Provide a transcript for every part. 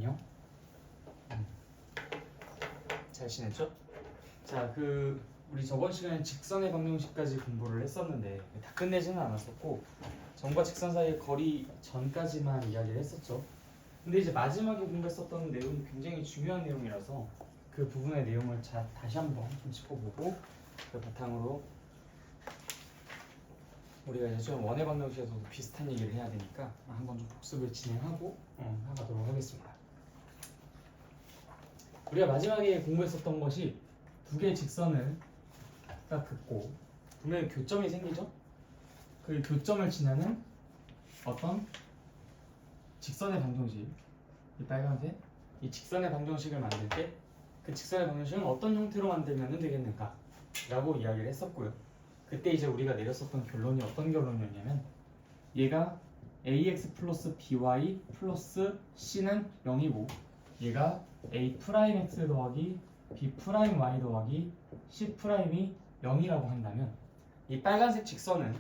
안녕. 잘 지냈죠? 자, 우리 저번 시간에 직선의 방정식까지 공부를 했었는데 다 끝내지는 않았었고 점과 직선 사이의 거리 전까지만 이야기를 했었죠. 근데 이제 마지막에 공부했었던 내용이 굉장히 중요한 내용이라서 그 부분의 내용을 다시 한번 좀 짚어보고 그 바탕으로 우리가 이제 좀 원의 방정식에서도 비슷한 얘기를 해야 되니까 한번 좀 복습을 진행하고 나가도록 하겠습니다. 우리가 마지막에 공부했었던 것이 두 개의 직선을 딱 긋고 분명히 교점이 생기죠? 그 교점을 지나는 어떤 직선의 방정식, 이 빨간색, 이 직선의 방정식을 만들 때 그 직선의 방정식은 어떤 형태로 만들면 되겠는가 라고 이야기를 했었고요. 그때 이제 우리가 내렸었던 결론이 어떤 결론이었냐면 얘가 ax 플러스 by 플러스 c는 0이고 얘가 a 프라임 x 더하기 b 프라임 y 더하기 c 프라임이 0이라고 한다면 이 빨간색 직선은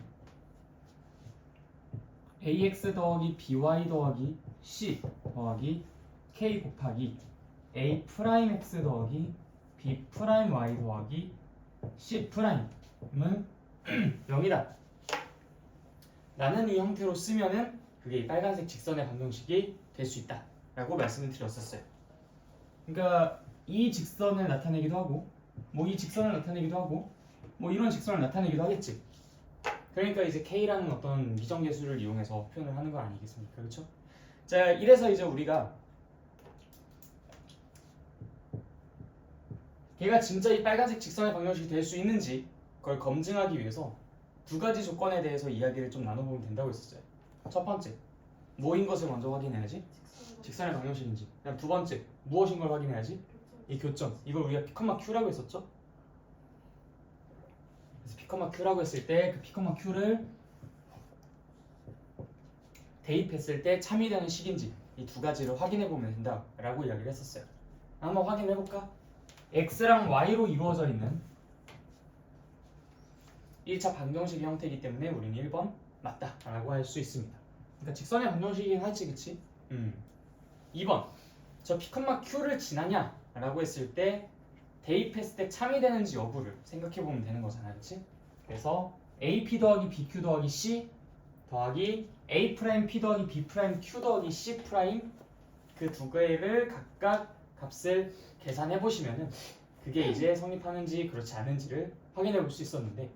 ax 더하기 by 더하기 c 더하기 k 곱하기 a 프라임 x 더하기 b 프라임 y 더하기 c 프라임은 0이다 라는 이 형태로 쓰면은 그게 이 빨간색 직선의 방정식이 될 수 있다 라고 말씀을 드렸었어요. 그러니까 이 직선을 나타내기도 하고 뭐 이 직선을 나타내기도 하고 뭐 이런 직선을 나타내기도 하겠지. 그러니까 이제 K라는 어떤 미정계수를 이용해서 표현을 하는 거 아니겠습니까? 그렇죠? 자, 이래서 이제 우리가 걔가 진짜 이 빨간색 직선의 방정식이 될 수 있는지 그걸 검증하기 위해서 두 가지 조건에 대해서 이야기를 좀 나눠보면 된다고 했었어요. 첫 번째, 뭐인 것을 먼저 확인해야지? 직선의 방정식인지. 그다음 두 번째, 무엇인 걸 확인해야지? 이 교점. 이걸 우리가 P, Q라고 했었죠? 그래서 P, Q라고 했을 때 그 P, Q를 대입했을 때 참이 되는 식인지 이 두 가지를 확인해 보면 된다라고 이야기를 했었어요. 한번 확인해 볼까? X랑 Y로 이루어져 있는 1차 방정식의 형태이기 때문에 우리는 1번 맞다라고 할 수 있습니다. 그러니까 직선의 방정식이긴 하지, 그치? 2번, 저 P, Q를 지나냐라고 했을 때 대입했을 때 참이 되는지 여부를 생각해 보면 되는 거잖아, 그치? 그래서 AP 더하기 BQ 더하기 C 더하기 A 프라임 P 더하기 B 프라임 Q 더하기 C 프라임 그 두 개를 각각 값을 계산해 보시면은 그게 이제 성립하는지 그렇지 않은지를 확인해 볼 수 있었는데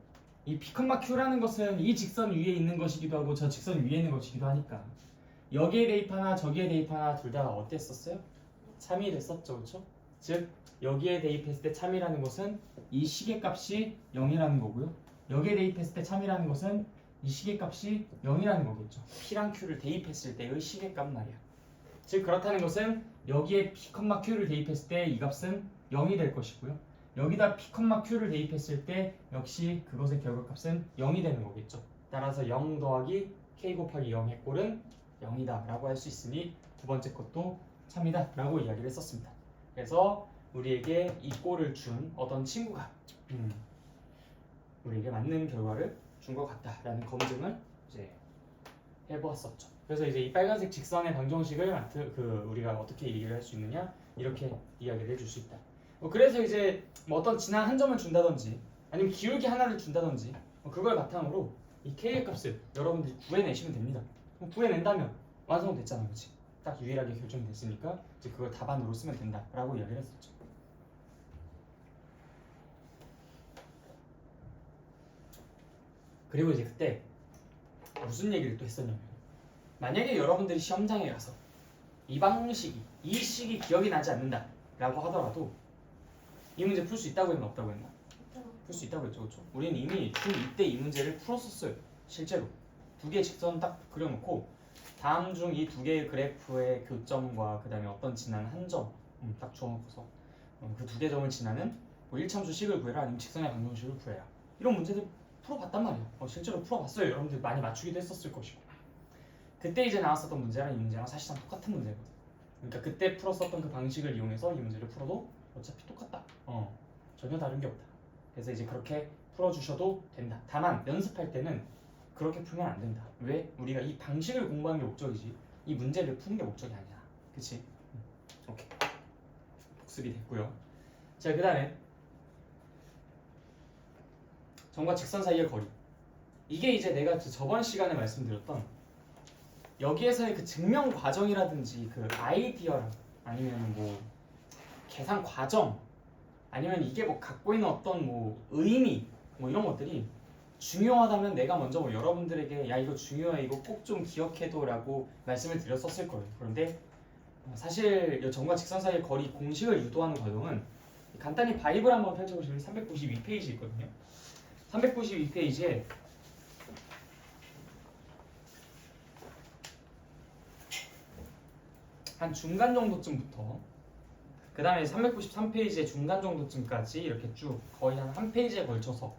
이 P, Q라는 것은 이 직선 위에 있는 것이기도 하고 저 직선 위에 있는 것이기도 하니까 여기에 대입하나 저기에 대입하나 둘 다 어땠었어요? 참이 됐었죠, 그렇죠? 즉 여기에 대입했을 때 참이라는 것은 이 시계값이 0이라는 거고요. 여기에 대입했을 때 참이라는 것은 이 시계값이 0이라는 거겠죠. P랑 Q를 대입했을 때의 시계값 말이야. 즉 그렇다는 것은 여기에 P, Q를 대입했을 때 이 값은 0이 될 것이고요. 여기다 P, Q를 대입했을 때 역시 그것의 결과값은 0이 되는 거겠죠. 따라서 0 더하기 K 곱하기 0의 꼴은 0이다 라고 할 수 있으니 두 번째 것도 참이다 라고 이야기를 했었습니다. 그래서 우리에게 이 꼴을 준 어떤 친구가 우리에게 맞는 결과를 준 것 같다라는 검증을 이제 해보았었죠. 그래서 이제 이 빨간색 직선의 방정식을 우리가 어떻게 얘기를 할 수 있느냐 이렇게 이야기를 해줄 수 있다. 그래서 이제 뭐 어떤 진한 한 점을 준다든지 아니면 기울기 하나를 준다든지 그걸 바탕으로 이 K의 값을 여러분들이 구해내시면 됩니다. 구해낸다면 완성됐잖아, 그렇지? 딱 유일하게 결정됐으니까 이제 그걸 답안으로 쓰면 된다라고 이야기를 했었죠. 그리고 이제 그때 무슨 얘기를 또 했었냐면 만약에 여러분들이 시험장에 가서 이 방식이 이 식이 기억이 나지 않는다 라고 하더라도 이 문제 풀 수 있다고 했나 없다고 했나? 풀 수 있다고 했죠, 그렇죠? 우리는 이미 중2 때 이 문제를 풀었었어요. 실제로 두 개의 직선 딱 그려놓고 다음 중 이 두 개의 그래프의 교점과 그 다음에 어떤 지나는 한 점 딱 주어놓고서 그 두 개 점을 지나는 뭐 1참수 식을 구해라 아니면 직선의 방정식을 구해라 이런 문제들 풀어봤단 말이야. 실제로 풀어봤어요. 여러분들 많이 맞추기도 했었을 것이고 그때 이제 나왔었던 문제랑 이 문제랑 사실상 똑같은 문제거든. 그러니까 그때 풀었었던 그 방식을 이용해서 이 문제를 풀어도 어차피 똑같다. 전혀 다른 게 없다. 그래서 이제 그렇게 풀어주셔도 된다. 다만 연습할 때는 그렇게 풀면 안 된다. 왜? 우리가 이 방식을 공부하는 게 목적이지 이 문제를 푸는 게 목적이 아니야. 그치? 오케이. 복습이 됐고요. 자, 그 다음에 점과 직선 사이의 거리. 이게 이제 내가 저번 시간에 말씀드렸던 여기에서의 그 증명 과정이라든지 그 아이디어랑 아니면 뭐 계산 과정 아니면 이게 뭐 갖고 있는 어떤 뭐 의미 뭐 이런 것들이 중요하다면 내가 먼저 뭐 여러분들에게 야 이거 중요해 이거 꼭 좀 기억해둬라고 말씀을 드렸었을 거예요. 그런데 사실 이 점과 직선 사이의 거리 공식을 유도하는 과정은 간단히 바이블 한번 펼쳐보시면 392페이지 있거든요. 392페이지에 한 중간 정도쯤부터 그 다음에 393페이지의 중간 정도쯤까지 이렇게 쭉 거의 한 페이지에 걸쳐서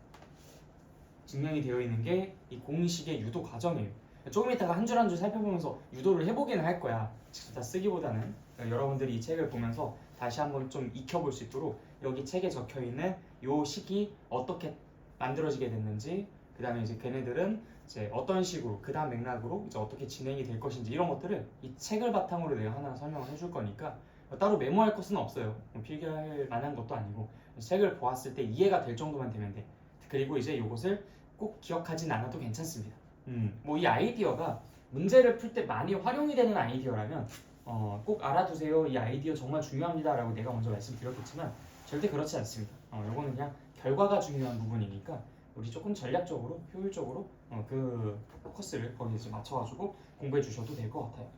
증명이 되어 있는 게 이 공식의 유도 과정이에요. 조금 이따가 한 줄 한 줄 살펴보면서 유도를 해보기는 할 거야. 직접 다 쓰기보다는 여러분들이 이 책을 보면서 다시 한번 좀 익혀볼 수 있도록 여기 책에 적혀 있는 요 식이 어떻게 만들어지게 됐는지, 그 다음에 이제 걔네들은 이제 어떤 식으로 그 다음 맥락으로 이제 어떻게 진행이 될 것인지 이런 것들을 이 책을 바탕으로 내가 하나 설명을 해줄 거니까 따로 메모할 것은 없어요. 필기할 만한 것도 아니고 책을 보았을 때 이해가 될 정도만 되면 돼. 그리고 이제 이것을 꼭 기억하진 않아도 괜찮습니다. 뭐 이 아이디어가 문제를 풀 때 많이 활용이 되는 아이디어라면 꼭 알아두세요. 이 아이디어 정말 중요합니다라고 내가 먼저 말씀드렸겠지만 절대 그렇지 않습니다. 이거는 그냥 결과가 중요한 부분이니까 우리 조금 전략적으로 효율적으로 그 포커스를 거기에 좀 맞춰가지고 공부해 주셔도 될 것 같아요.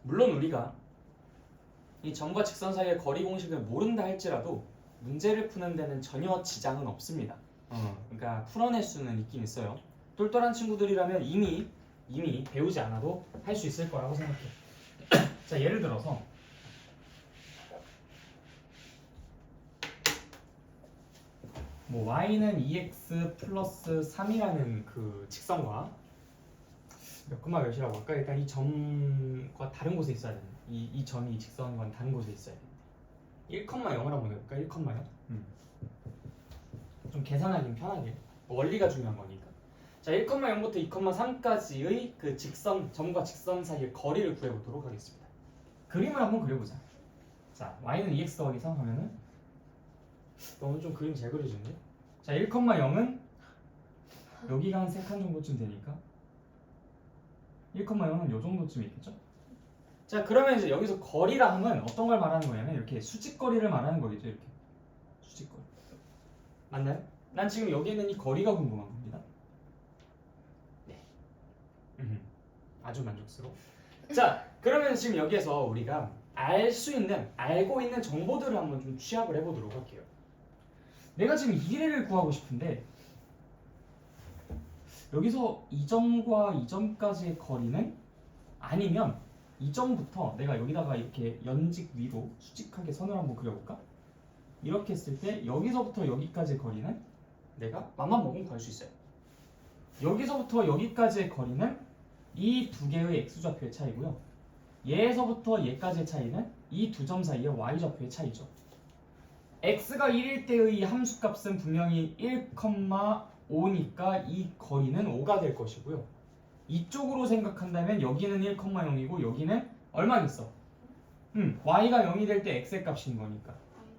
물론 우리가 이 점과 직선 사이의 거리 공식을 모른다 할지라도 문제를 푸는 데는 전혀 지장은 없습니다. 그러니까 풀어낼 수는 있긴 있어요. 똘똘한 친구들이라면 이미 배우지 않아도 할 수 있을 거라고 생각해. 자, 예를 들어서 뭐 y는 2x 플러스 3이라는 그 직선과 몇 콤마 몇이라고 할까? 일단 이 점과 다른 곳에 있어야 되는 이 점이 이 직선과는 다른 곳에 있어야 돼. 1,0을 한번 해볼까? 1,0요? 좀 계산하기 편하게 원리가 중요한 거니까. 자, 1,0부터 2,3까지의 그 직선 점과 직선 사이의 거리를 구해보도록 하겠습니다. 그림을 한번 그려보자. 자, y는 2x 더하기 3 하면은 너는 좀 그림 잘 그려주는데? 자, 1,0은 여기가 한 3칸 정도쯤 되니까 1,0은 요 정도쯤 있겠죠? 자, 그러면 이제 여기서 거리라 하면 어떤 걸 말하는 거냐면 이렇게 수직거리를 말하는 거겠죠. 이렇게 수직거리 맞나요? 난 지금 여기 있는 이 거리가 궁금한 겁니다. 네. 아주 만족스러워. 자, 그러면 지금 여기에서 우리가 알고 있는 정보들을 한번 좀 취합을 해보도록 할게요. 내가 지금 이 길이를 구하고 싶은데 여기서 이 점과 이 점까지의 거리는 아니면 이 점부터 내가 여기다가 이렇게 연직 위로 수직하게 선을 한번 그려볼까? 이렇게 했을 때 여기서부터 여기까지의 거리는 내가 맘만 먹으면 구할 수 있어요. 여기서부터 여기까지의 거리는 이 두 개의 x좌표의 차이고요. 얘에서부터 얘까지의 차이는 이 두 점 사이의 y좌표의 차이죠. x가 1일 때의 함수값은 분명히 1,5니까 이 거리는 5가 될 것이고요. 이쪽으로 생각한다면 여기는 1,0이고 여기는 얼마겠어? y가 0이 될 때 x의 값인 거니까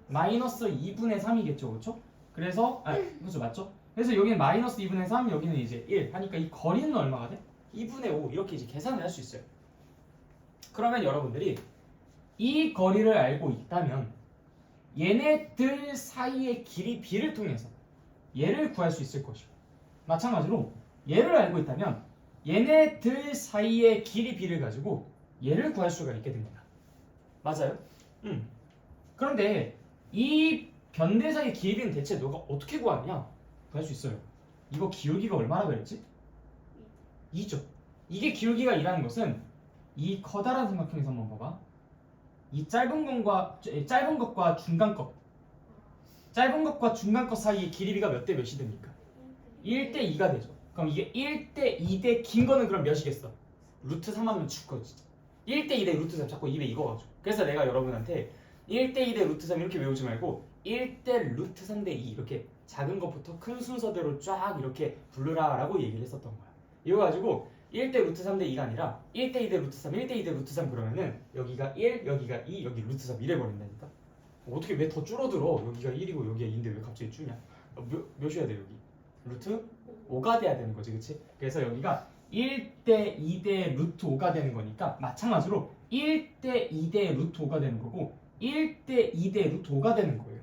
마이너스 2분의 3이겠죠, 그렇죠? 그래서 그렇죠, 맞죠? 그래서 여기는 마이너스 2분의 3, 여기는 이제 1 하니까 이 거리는 얼마가 돼? 2분의 5 이렇게 이제 계산을 할 수 있어요. 그러면 여러분들이 이 거리를 알고 있다면 얘네들 사이의 길이 b를 통해서 얘를 구할 수 있을 것이고 마찬가지로 얘를 알고 있다면 얘네들 사이의 길이 b를 가지고 얘를 구할 수가 있게 됩니다. 맞아요? 그런데 이 변대 사이의 길이는 대체 너가 어떻게 구하느냐? 구할 수 있어요. 이거 기울기가 얼마나 그랬지? 2죠. 이게 기울기가 2라는 것은 이 커다란 삼각형에서 한번 봐봐. 이 짧은 것과 중간 것 사이의 길이가 몇 대 몇이 됩니까? 1대 2가 되죠. 그럼 이게 1대 2대 긴 거는 그럼 몇이겠어? 루트 3 하면 죽거지. 1대 2대 루트 3 자꾸 입에 익어가지고. 그래서 내가 여러분한테 1대 2대 루트 3 이렇게 외우지 말고 1대 루트 3대 2 이렇게 작은 것부터 큰 순서대로 쫙 이렇게 부르라 라고 얘기를 했었던 거야. 이거 가지고 1대 루트 3대 2가 아니라 1대 2대 루트 3, 1대 2대 루트 3 그러면은 여기가 1, 여기가 2, 여기 루트 3 이래 버린다니까. 어떻게 왜 더 줄어들어? 여기가 1이고 여기가 2인데 왜 갑자기 줄냐? 몇이어야 돼 여기? 루트 5가 돼야 되는 거지, 그치? 그래서 여기가 1대 2대 루트 5가 되는 거니까 마찬가지로 1대 2대 루트 5가 되는 거고 1대 2대 루트 5가 되는 거예요.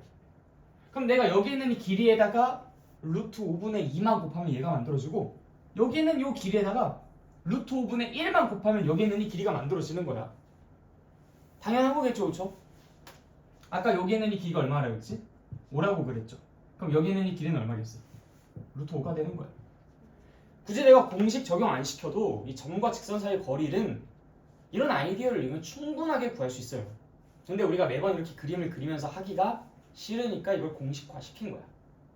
그럼 내가 여기 있는 이 길이에다가 루트 5분의 2만 곱하면 얘가 만들어지고 여기 있는 이 길이에다가 루트 5분의 1만 곱하면 여기 있는 이 길이가 만들어지는 거야. 당연한 거겠죠, 그쵸? 아까 여기 있는 이 길이가 얼마라고 했지? 5라고 그랬죠. 그럼 여기 있는 이 길이는 얼마겠어? 루트 5가 되는 거야. 굳이 내가 공식 적용 안 시켜도 이 점과 직선 사이의 거리는 이런 아이디어를 이면 충분하게 구할 수 있어요. 근데 우리가 매번 이렇게 그림을 그리면서 하기가 싫으니까 이걸 공식화 시킨 거야.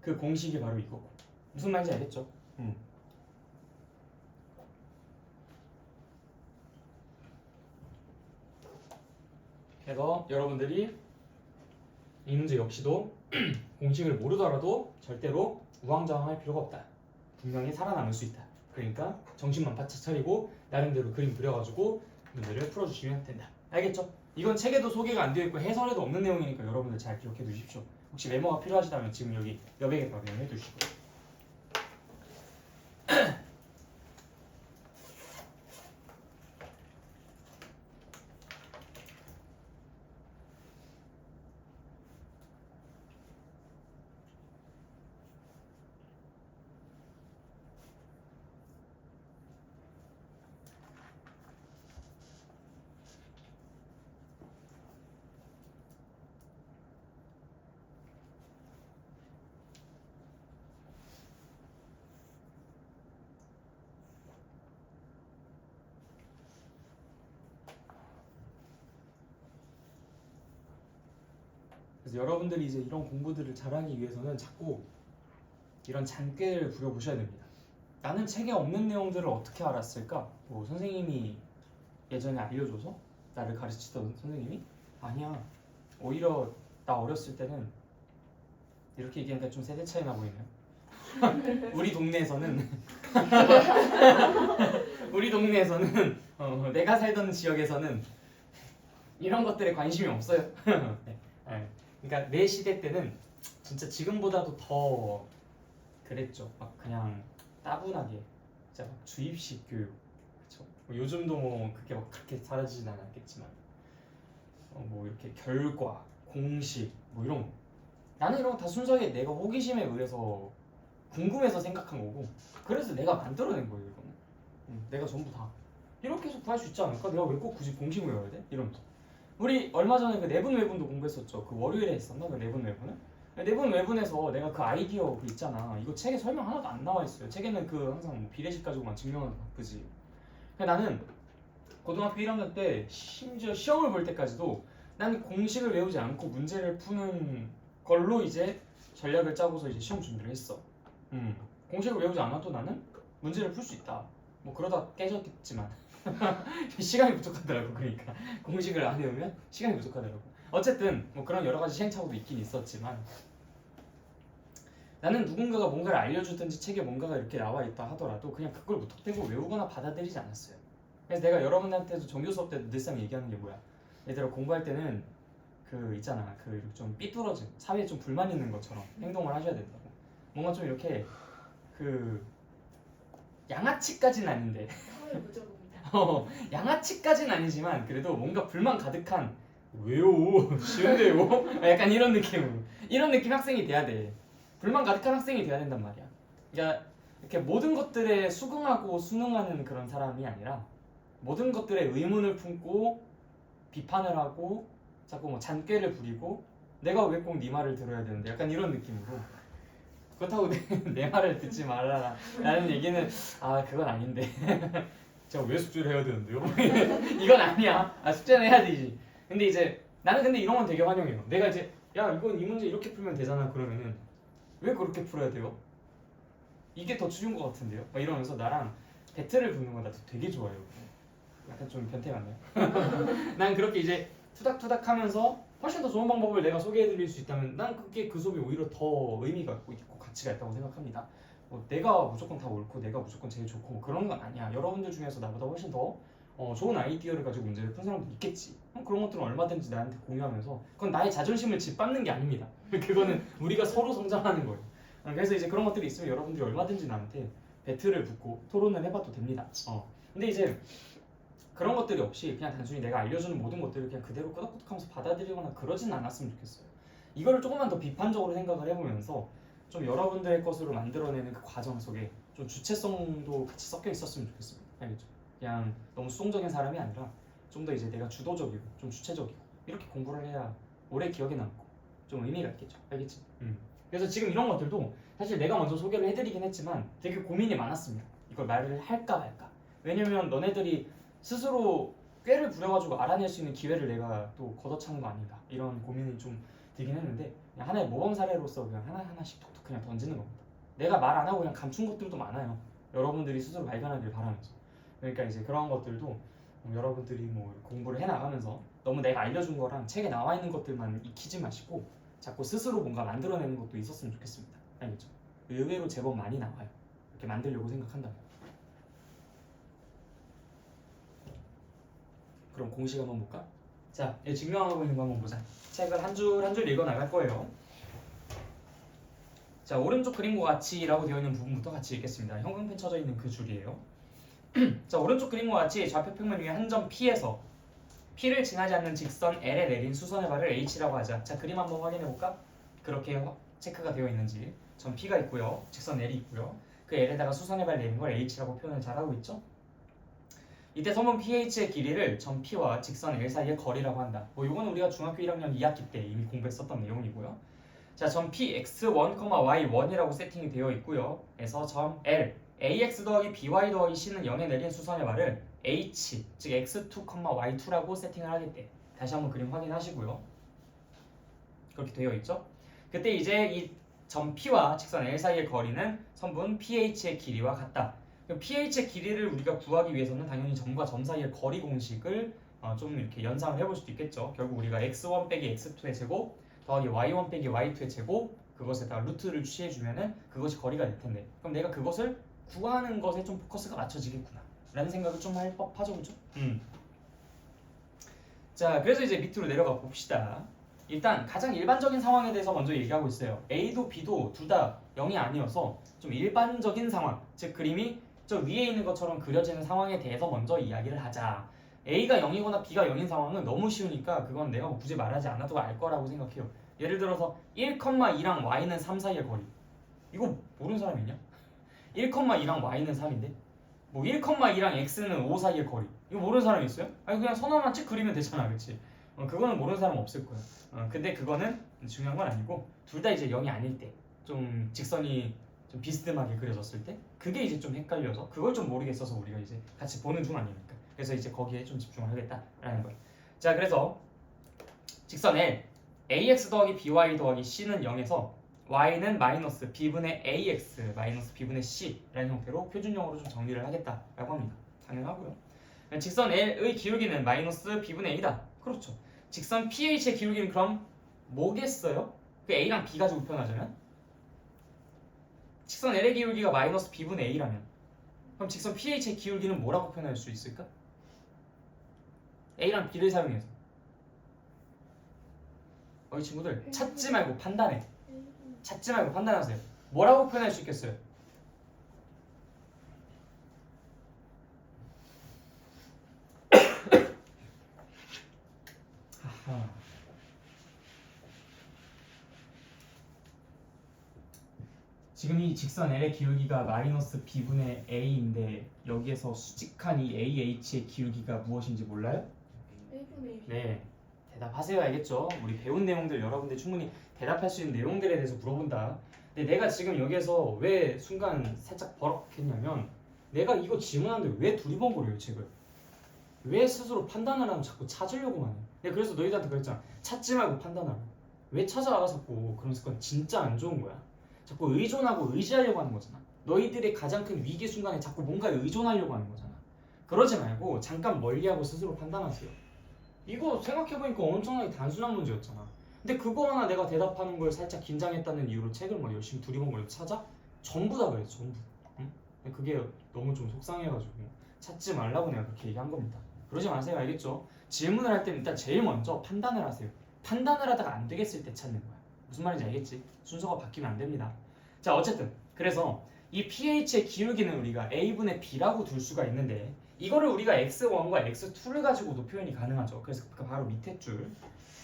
그 공식이 바로 이거고. 무슨 말인지 알겠죠? 그래서 여러분들이 이 문제 역시도 공식을 모르더라도 절대로 우왕좌왕할 필요가 없다. 분명히 살아남을 수 있다. 그러니까 정신만 바짝 차리고 나름대로 그림 그려가지고 문제를 풀어주시면 된다. 알겠죠? 이건 책에도 소개가 안 되어 있고 해설에도 없는 내용이니까 여러분들 잘 기억해 두십시오. 혹시 메모가 필요하시다면 지금 여기 여백에 방문해 두시고. 그래서 여러분들이 이제 이런 공부들을 잘하기 위해서는 자꾸 이런 잔꾀를 부려보셔야 됩니다. 나는 책에 없는 내용들을 어떻게 알았을까? 뭐 선생님이 예전에 알려줘서 나를 가르치던 선생님이? 아니야. 오히려 나 어렸을 때는 이렇게 얘기하니까 좀 세대 차이 나 보이네요. 우리 동네에서는 내가 살던 지역에서는 이런 것들에 관심이 없어요. 네. 그러니까 내 시대 때는 진짜 지금보다도 더 그랬죠. 막 그냥 따분하게 진짜 막 주입식 교육. 그렇죠. 요즘도 뭐 그게 막 그렇게 사라지진 않았겠지만 뭐 이렇게 결과, 공식 뭐 이런 거. 나는 이런 거 다 순수하게 내가 호기심에 의해서 궁금해서 생각한 거고 그래서 내가 만들어낸 거예요. 이거는 내가 전부 다 이렇게 해서 구할 수 있지 않을까? 내가 왜 꼭 굳이 공식을 외워야 돼? 이러면서 우리 얼마 전에 그 내분 외분도 공부했었죠. 그 월요일에 했었나? 그 내분 외분은? 내분 외분에서 내가 그 아이디어 그 있잖아. 이거 책에 설명 하나도 안 나와 있어요. 책에는 그 항상 뭐 비례식 가지고만 증명하는 바쁘지. 나는 고등학교 1학년 때 심지어 시험을 볼 때까지도 난 공식을 외우지 않고 문제를 푸는 걸로 이제 전략을 짜고서 이제 시험 준비를 했어. 공식을 외우지 않아도 나는 문제를 풀 수 있다. 뭐 그러다 깨졌겠지만 시간이 부족하더라고. 그러니까 공식을 안 외우면 시간이 부족하더라고. 어쨌든 뭐 그런 여러 가지 시행착오도 있긴 있었지만 나는 누군가가 뭔가를 알려주든지 책에 뭔가가 이렇게 나와 있다 하더라도 그냥 그걸 무턱대고 외우거나 받아들이지 않았어요. 그래서 내가 여러분한테도 정규 수업 때도 늘상 얘기하는 게 뭐야? 얘들아 공부할 때는 그 있잖아 그 좀 삐뚤어진 사회에 좀 불만 있는 것처럼 행동을 하셔야 된다고. 뭔가 좀 이렇게 그 양아치까지는 아닌데 양아치까지는 아니지만 그래도 뭔가 불만 가득한 왜요? 쉬운데요? 약간 이런 느낌으로 이런 느낌 학생이 돼야 돼. 불만 가득한 학생이 돼야 된단 말이야. 그러니까 이렇게 모든 것들에 수긍하고 순응하는 그런 사람이 아니라 모든 것들에 의문을 품고 비판을 하고 자꾸 뭐 잔꾀를 부리고 내가 왜 꼭 네 말을 들어야 되는데 약간 이런 느낌으로 그렇다고 내 말을 듣지 말아라 라는 얘기는 그건 아닌데 제가 왜 숙제를 해야 되는데요? 이건 아니야. 숙제는 해야 되지. 근데 이제 나는 근데 이런 건 되게 환영해요. 내가 이제 야 이건 이 문제 이렇게 풀면 되잖아 그러면은 왜 그렇게 풀어야 돼요? 이게 더 쉬운 것 같은데요? 막 이러면서 나랑 배틀을 붙는 거 나도 되게 좋아해요. 약간 좀 변태 같네요. 난 그렇게 이제 투닥투닥 하면서 훨씬 더 좋은 방법을 내가 소개해드릴 수 있다면 난 그게 그 수업이 오히려 더 의미가 있고 가치가 있다고 생각합니다. 내가 무조건 다 옳고 내가 무조건 제일 좋고 뭐 그런 건 아니야. 여러분들 중에서 나보다 훨씬 더 좋은 아이디어를 가지고 문제를 푼 사람도 있겠지. 그런 것들은 얼마든지 나한테 공유하면서 그건 나의 자존심을 짓밟는 게 아닙니다. 그거는 우리가 서로 성장하는 거예요. 그래서 이제 그런 것들이 있으면 여러분들이 얼마든지 나한테 배틀을 붙고 토론을 해봐도 됩니다. 근데 이제 그런 것들이 없이 그냥 단순히 내가 알려주는 모든 것들을 그냥 그대로 끄덕끄덕하면서 받아들이거나 그러진 않았으면 좋겠어요. 이거를 조금만 더 비판적으로 생각을 해보면서 좀 여러분들의 것으로 만들어내는 그 과정 속에 좀 주체성도 같이 섞여 있었으면 좋겠습니다. 알겠죠? 그냥 너무 수동적인 사람이 아니라 좀 더 이제 내가 주도적이고 좀 주체적이고 이렇게 공부를 해야 오래 기억에 남고 좀 의미가 있겠죠. 알겠지? 그래서 지금 이런 것들도 사실 내가 먼저 소개를 해드리긴 했지만 되게 고민이 많았습니다. 이걸 말을 할까 말까. 왜냐면 너네들이 스스로 꾀를 부려가지고 알아낼 수 있는 기회를 내가 또 걷어차는 거 아닌가 이런 고민이 좀 들긴 했는데 그냥 하나의 모범 사례로서 그냥 하나하나씩 톡톡 그냥 던지는 겁니다. 내가 말 안 하고 그냥 감춘 것들도 많아요. 여러분들이 스스로 발견하길 바라면서. 그러니까 이제 그런 것들도 여러분들이 뭐 공부를 해나가면서 너무 내가 알려준 거랑 책에 나와 있는 것들만 익히지 마시고 자꾸 스스로 뭔가 만들어내는 것도 있었으면 좋겠습니다. 알겠죠? 의외로 제법 많이 나와요. 이렇게 만들려고 생각한다면. 그럼 공식 한번 볼까? 자, 증명하고 있는 거 한번 보자. 책을 한 줄 한 줄 읽어 나갈 거예요. 자, 오른쪽 그림과 같이라고 되어 있는 부분부터 같이 읽겠습니다. 형광펜 쳐져 있는 그 줄이에요. 자, 오른쪽 그림과 같이 좌표 평면 위에 한 점 P에서 P를 지나지 않는 직선 L에 내린 수선의 발을 H라고 하자. 자, 그림 한번 확인해 볼까? 그렇게 체크가 되어 있는지. 점 P가 있고요. 직선 L이 있고요. 그 L에다가 수선의 발 내린 걸 H라고 표현을 잘하고 있죠? 이때 선분 PH의 길이를 점 P와 직선 L 사이의 거리라고 한다. 뭐 이거는 우리가 중학교 1학년 2학기 때 이미 공부했었던 내용이고요. 자, 점 P x1, y1이라고 세팅이 되어 있고요. 그래서 점 L ax 더하기 by 더하기 c는 0에 내린 수선의 발을 h, 즉 x2, y2라고 세팅을 하겠대. 다시 한번 그림 확인하시고요. 그렇게 되어 있죠. 그때 이제 이 점 P와 직선 L 사이의 거리는 선분 PH의 길이와 같다. PH의 길이를 우리가 구하기 위해서는 당연히 점과 점 사이의 거리 공식을 좀 이렇게 연상을 해볼 수도 있겠죠. 결국 우리가 x1 빼기 x2의 제곱 더하기 y1 빼기 y2의 제곱 그것에다가 루트를 취해주면은 그것이 거리가 될 텐데 그럼 내가 그것을 구하는 것에 좀 포커스가 맞춰지겠구나 라는 생각을 좀 할 법하죠, 그죠? 자, 그래서 이제 밑으로 내려가 봅시다. 일단 가장 일반적인 상황에 대해서 먼저 얘기하고 있어요. A도 B도 둘 다 0이 아니어서 좀 일반적인 상황, 즉 그림이 저 위에 있는 것처럼 그려지는 상황에 대해서 먼저 이야기를 하자. A가 0이거나 B가 0인 상황은 너무 쉬우니까 그건 내가 굳이 말하지 않아도 알 거라고 생각해요. 예를 들어서 1,2랑 y는 3 사이의 거리. 이거 모르는 사람 있냐? 1,2랑 y는 3인데 뭐 1,2랑 x는 5 사이의 거리. 이거 모르는 사람 있어요? 아니 그냥 선 하나만 찍 그리면 되잖아, 그렇지? 그거는 모르는 사람 없을 거야. 근데 그거는 중요한 건 아니고 둘 다 이제 0이 아닐 때 좀 직선이 좀 비스듬하게 그려졌을 때 그게 이제 좀 헷갈려서 그걸 좀 모르겠어서 우리가 이제 같이 보는 중 아닙니까? 그래서 이제 거기에 좀 집중을 하겠다라는 거예요. 자, 그래서 직선 L ax 더하기 by 더하기 c는 0에서 y는 마이너스 b분의 ax 마이너스 b분의 c라는 형태로 표준형으로 좀 정리를 하겠다라고 합니다. 당연하고요. 직선 L의 기울기는 마이너스 b분의 a다. 그렇죠. 직선 PH의 기울기는 그럼 뭐겠어요? 그 A랑 B 가지고 표현하자면 직선 L의 기울기가 마이너스 B분의 A라면 그럼 직선 PH의 기울기는 뭐라고 표현할 수 있을까? A랑 B를 사용해서 이 친구들 찾지 말고 판단해. 찾지 말고 판단하세요. 뭐라고 표현할 수 있겠어요? 지금 이 직선 L의 기울기가 마이너스 B분의 A인데 여기에서 수직한 이 AH의 기울기가 무엇인지 몰라요? 네, 대답하세요. 알겠죠? 우리 배운 내용들 여러분들 충분히 대답할 수 있는 내용들에 대해서 물어본다. 근데 내가 지금 여기에서 왜 순간 살짝 버럭했냐면 내가 이거 질문하는데 왜 두리번거려요 책을? 왜 스스로 판단을 하면 자꾸 찾으려고만 해? 내가 그래서 너희들한테 그랬잖아. 찾지 말고 판단하라. 왜 찾아와 자꾸 그런 습관 진짜 안 좋은 거야. 자꾸 의존하고 의지하려고 하는 거잖아. 너희들의 가장 큰 위기 순간에 자꾸 뭔가에 의존하려고 하는 거잖아. 그러지 말고 잠깐 멀리하고 스스로 판단하세요. 이거 생각해보니까 엄청나게 단순한 문제였잖아. 근데 그거 하나 내가 대답하는 걸 살짝 긴장했다는 이유로 책을 막 열심히 두리번거리고 찾아? 전부 다 그래 전부. 응? 그게 너무 좀 속상해가지고 찾지 말라고 내가 그렇게 얘기한 겁니다. 그러지 마세요. 알겠죠? 질문을 할 때는 일단 제일 먼저 판단을 하세요. 판단을 하다가 안 되겠을 때 찾는 거야. 무슨 말인지 알겠지? 순서가 바뀌면 안 됩니다. 자 어쨌든 그래서 이 pH의 기울기는 우리가 a분의 b라고 둘 수가 있는데 이거를 우리가 x1과 x2를 가지고도 표현이 가능하죠. 그래서 바로 밑에 줄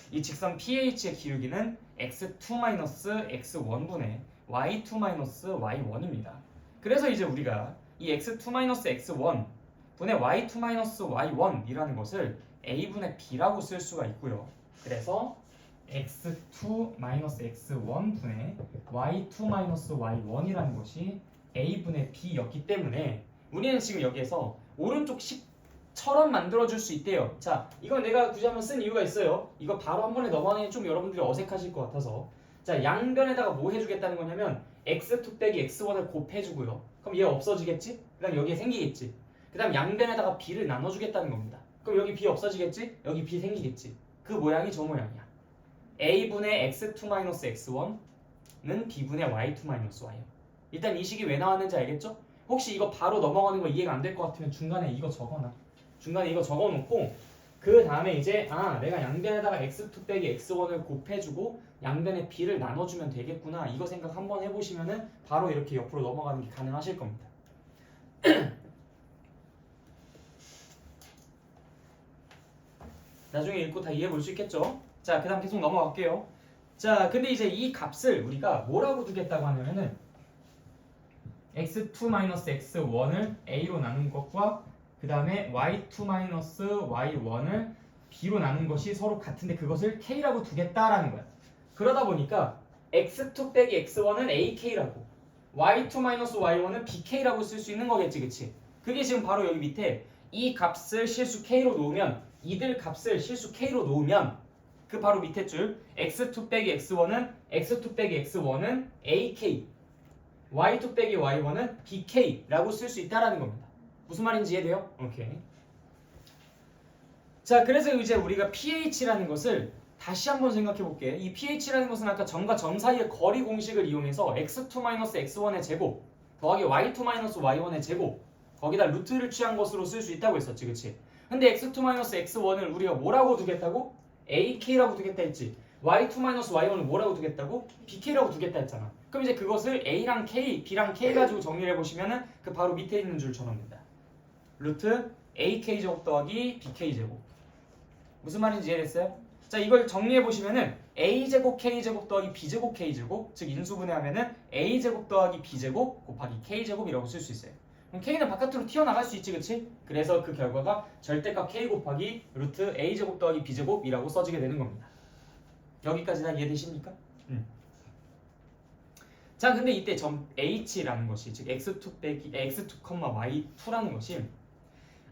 이 직선 pH의 기울기는 x2-x1분의 y2-y1입니다. 그래서 이제 우리가 이 x2-x1 분의 y2-y1이라는 것을 a분의 b라고 쓸 수가 있고요. 그래서 x2-x1 분의 y2-y1이라는 것이 a분의 b였기 때문에 우리는 지금 여기에서 오른쪽 식처럼 만들어줄 수 있대요. 자, 이건 내가 굳이 한번 쓴 이유가 있어요. 이거 바로 한 번에 넘어가는 게 좀 여러분들이 어색하실 것 같아서 자, 양변에다가 뭐 해주겠다는 거냐면 x2 빼기 x1을 곱해주고요. 그럼 얘 없어지겠지? 그 다음 여기에 생기겠지? 그 다음 양변에다가 b를 나눠주겠다는 겁니다. 그럼 여기 b 없어지겠지? 여기 b 생기겠지? 그 모양이 저 모양이야. a분의 x2-x1은 b분의 y2-y. 일단 이 식이 왜 나왔는지 알겠죠? 혹시 이거 바로 넘어가는 거 이해가 안 될 것 같으면 중간에 이거 적어놔. 중간에 이거 적어놓고 그 다음에 이제 내가 양변에다가 x2 빼기 x1을 곱해주고 양변에 b를 나눠주면 되겠구나. 이거 생각 한번 해보시면은 바로 이렇게 옆으로 넘어가는 게 가능하실 겁니다. 나중에 읽고 다 이해해 볼 수 있겠죠? 자, 그 다음 계속 넘어갈게요. 자, 근데 이제 이 값을 우리가 뭐라고 두겠다고 하냐면은 x2-x1을 a로 나눈 것과 그 다음에 y2-y1을 b로 나눈 것이 서로 같은데 그것을 k라고 두겠다라는 거야. 그러다 보니까 x2 빼기 x1은 ak라고 y2-y1은 bk라고 쓸 수 있는 거겠지, 그치? 그게 지금 바로 여기 밑에 이 값을 실수 k로 놓으면 이들 값을 실수 k로 놓으면 그 바로 밑에 줄 x2 빼기 x1은 ak y2 빼기 y1은 bk라고 쓸 수 있다라는 겁니다. 무슨 말인지 이해돼요? 오케이. 자, 그래서 이제 우리가 pH라는 것을 다시 한번 생각해 볼게. 이 pH라는 것은 아까 점과 점 사이의 거리 공식을 이용해서 x2-x1의 제곱 더하기 y2-y1의 제곱 거기다 루트를 취한 것으로 쓸 수 있다고 했었지, 그치? 근데 x2-x1을 우리가 뭐라고 두겠다고? ak라고 두겠다 했지. y2-y1을 뭐라고 두겠다고? bk라고 두겠다 했잖아. 그럼 이제 그것을 a랑 k, b랑 k 가지고 정리를 해보시면은 그 바로 밑에 있는 줄처럼 된다. 루트 ak제곱 더하기 bk제곱. 무슨 말인지 이해됐어요? 자, 이걸 정리해보시면은 a제곱 k제곱 더하기 b제곱 k제곱, 즉 인수분해하면은 a제곱 더하기 b제곱 곱하기 k제곱이라고 쓸 수 있어요. 그럼 k는 바깥으로 튀어나갈 수 있지, 그치? 그래서 그 결과가 절대값 k 곱하기 루트 a제곱 더하기 b제곱이라고 써지게 되는 겁니다. 여기까지 다 이해되십니까? 자, 근데 이때 점 h라는 것이, 즉 x2 빼기 x2, y2라는 것이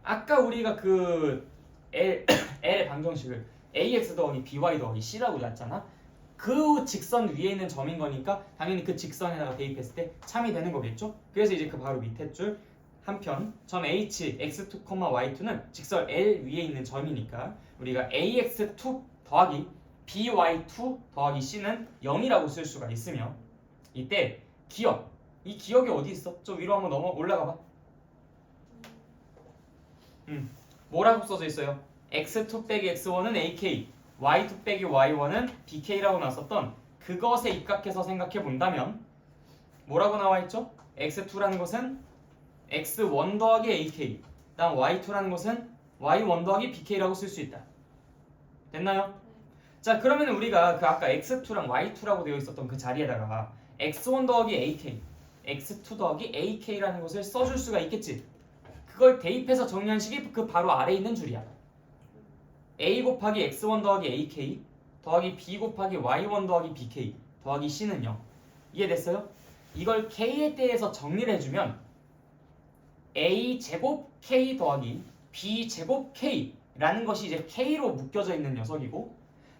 아까 우리가 그 L의 방정식을 ax 더하기 by 더하기 c라고 놨잖아. 그 직선 위에 있는 점인 거니까 당연히 그 직선에다가 대입했을 때 참이 되는 거겠죠? 그래서 이제 그 바로 밑에 줄 한편 점 h x2, y2는 직선 L 위에 있는 점이니까 우리가 ax2 더하기 by2 더하기 c는 0이라고 쓸 수가 있으며 이때 기억, 이 기억이 어디 있어? 좀 위로 한번 올라가 봐. 뭐라고 써져 있어요? x2 빼기 x1은 ak, y2 빼기 y1은 bk라고 나왔었던 그것에 입각해서 생각해 본다면 뭐라고 나와 있죠? x2라는 것은 x1 더하기 ak, 다음 y2라는 것은 y1 더하기 bk라고 쓸 수 있다. 됐나요? 자, 그러면 우리가 그 아까 x2랑 y2라고 되어 있었던 그 자리에다가 x1 더하기 ak, x2 더하기 ak라는 것을 써줄 수가 있겠지. 그걸 대입해서 정리한 식이 그 바로 아래에 있는 줄이야. a 곱하기 x1 더하기 ak 더하기 b 곱하기 y1 더하기 bk 더하기 c는 0. 이해됐어요? 이걸 k에 대해서 정리를 해주면 a 제곱 k 더하기 b 제곱 k라는 것이 이제 k로 묶여져 있는 녀석이고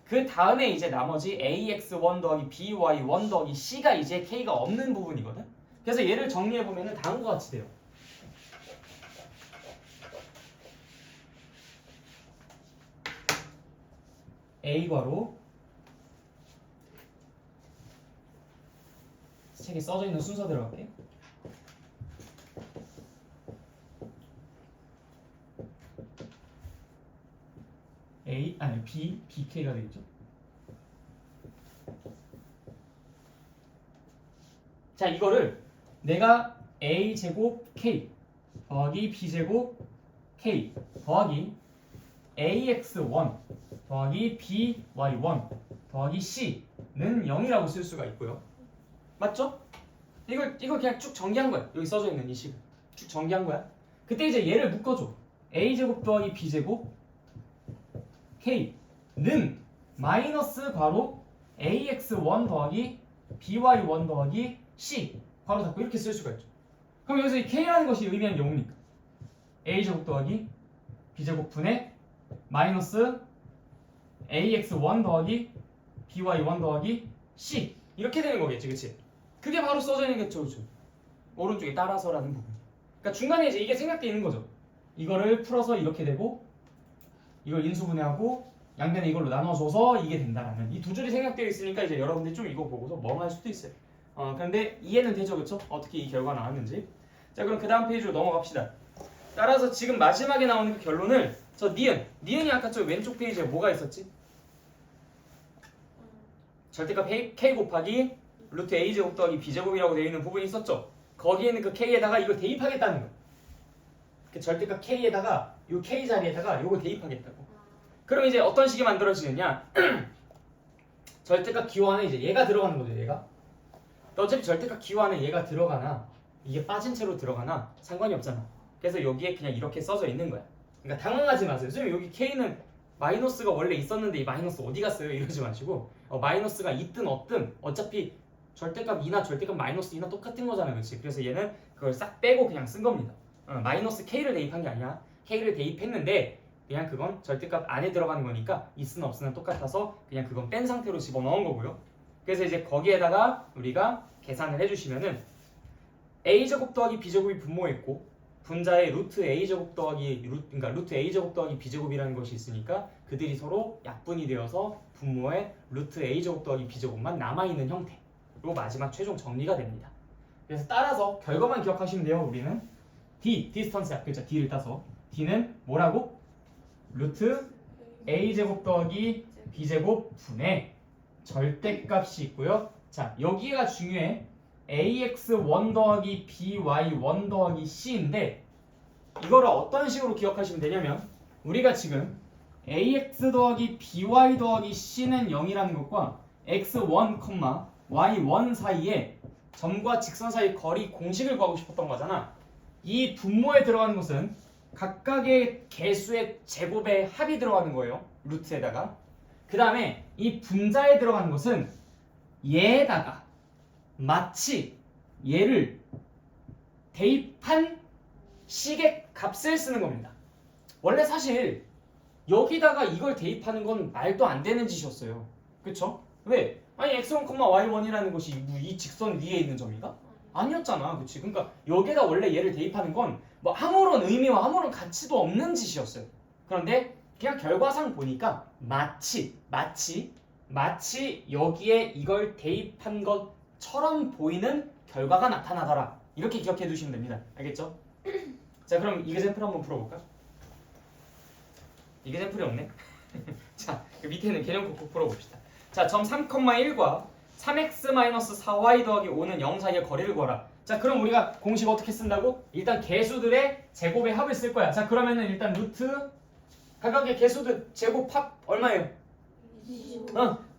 그 다음에 이제 나머지 ax1 더하기 by1 더하기 c가 이제 k가 없는 부분이거든. 그래서 얘를 정리해보면 다음과 같이 돼요. a 괄호 책에 써져 있는 순서 들어갈게요. BK가 되겠죠. 자, 이거를 내가 A제곱 K 더하기 B제곱 K 더하기 AX1 더하기 BY1 더하기 C는 0이라고 쓸 수가 있고요. 맞죠? 이걸 그냥 쭉 전개한 거야. 여기 써져 있는 이 식을 쭉 전개한 거야. 그때 이제 얘를 묶어줘. A제곱 더하기 B제곱 K는 마이너스 괄호 AX1 더하기 BY1 더하기 C 괄호 닫고 이렇게 쓸 수가 있죠. 그럼 여기서 이 K라는 것이 의미하는 게 뭡니까? A제곱 더하기 B제곱 분의 마이너스 AX1 더하기 BY1 더하기 C 이렇게 되는 거겠지, 그치? 그게 바로 써져 있는 게 저죠. 오른쪽에 따라서라는 부분. 그러니까 중간에 이제 이게 생략되어 있는 거죠. 이거를 풀어서 이렇게 되고 이걸 인수분해하고 양변에 이걸로 나눠줘서 이게 된다라는 이 두 줄이 생략되어 있으니까 이제 여러분들이 좀 이거 보고서 멍할 수도 있어요. 그런데 이해는 되죠, 그쵸? 어떻게 이 결과가 나왔는지. 자, 그럼 그 다음 페이지로 넘어갑시다. 따라서 지금 마지막에 나오는 그 결론을 저 니은이 아까 저 왼쪽 페이지에 뭐가 있었지? 절대값 K 곱하기 루트 A제곱 더하기 B제곱이라고 되어 있는 부분이 있었죠? 거기에 있는 그 K에다가 이걸 대입하겠다는 거예요. 그 절대값 K에다가 이 K 자리에다가 이걸 대입하겠다고. 그럼 이제 어떤 식이 만들어지느냐? 절대값 기호 안에 이제 얘가 들어가는 거죠, 얘가. 어차피 절대값 기호 안에 얘가 들어가나 이게 빠진 채로 들어가나 상관이 없잖아. 그래서 여기에 그냥 이렇게 써져 있는 거야. 그러니까 당황하지 마세요. 선생님 여기 K는 마이너스가 원래 있었는데 이 마이너스 어디 갔어요? 이러지 마시고 마이너스가 있든 없든 어차피 절대값 2나 절대값 마이너스 2나 똑같은 거잖아요, 그렇지? 그래서 얘는 그걸 싹 빼고 그냥 쓴 겁니다. 마이너스 K를 대입한 게 아니야. K를 대입했는데 그냥 그건 절대값 안에 들어가는 거니까 있으나 없으나 똑같아서 그냥 그건 뺀 상태로 집어넣은 거고요. 그래서 이제 거기에다가 우리가 계산을 해주시면은 A제곱 더하기 B제곱이 분모했고 분자에 루트 A제곱 더하기 그러니까 루트 A제곱 더하기 B제곱이라는 것이 있으니까 그들이 서로 약분이 되어서 분모에 루트 A제곱 더하기 B제곱만 남아있는 형태로 마지막 최종 정리가 됩니다. 그래서 따라서 결과만 기억하시면 돼요. 우리는 디스턴스 약글자 D를 따서 D는 뭐라고? 루트 A제곱 더하기 B제곱 분의 절대값이 있고요. 자, 여기가 중요해. AX1 더하기 BY1 더하기 C인데 이거를 어떤 식으로 기억하시면 되냐면 우리가 지금 AX 더하기 BY 더하기 C는 0이라는 것과 X1, Y1 사이에 점과 직선 사이 거리 공식을 구하고 싶었던 거잖아. 이 분모에 들어가는 것은 각각의 개수의 제곱의 합이 들어가는 거예요. 루트에다가. 그 다음에 이 분자에 들어가는 것은 얘에다가 마치 얘를 대입한 식의 값을 쓰는 겁니다. 원래 사실 여기다가 이걸 대입하는 건 말도 안 되는 짓이었어요. 그쵸? 왜? 아니 x1, y1이라는 것이 이 직선 위에 있는 점이가? 아니었잖아. 그치? 그러니까 여기다 원래 얘를 대입하는 건 뭐 아무런 의미와 아무런 가치도 없는 짓이었어요. 그런데 그냥 결과상 보니까 마치 여기에 이걸 대입한 것처럼 보이는 결과가 나타나더라. 이렇게 기억해 두시면 됩니다. 알겠죠? 자, 그럼 이그젠플 한번 풀어볼까? 이그젠플이 없네. 자, 그 밑에 있는 개념 콕콕 풀어봅시다. 자, 점 3,1과 3x-4y 더하기 5는 0 사이의 거리를 구하라. 자, 그럼 우리가 공식 어떻게 쓴다고? 일단 개수들의 제곱의 합을 쓸 거야. 자, 그러면은 일단 루트 각각의 개수들 제곱 합 얼마예요?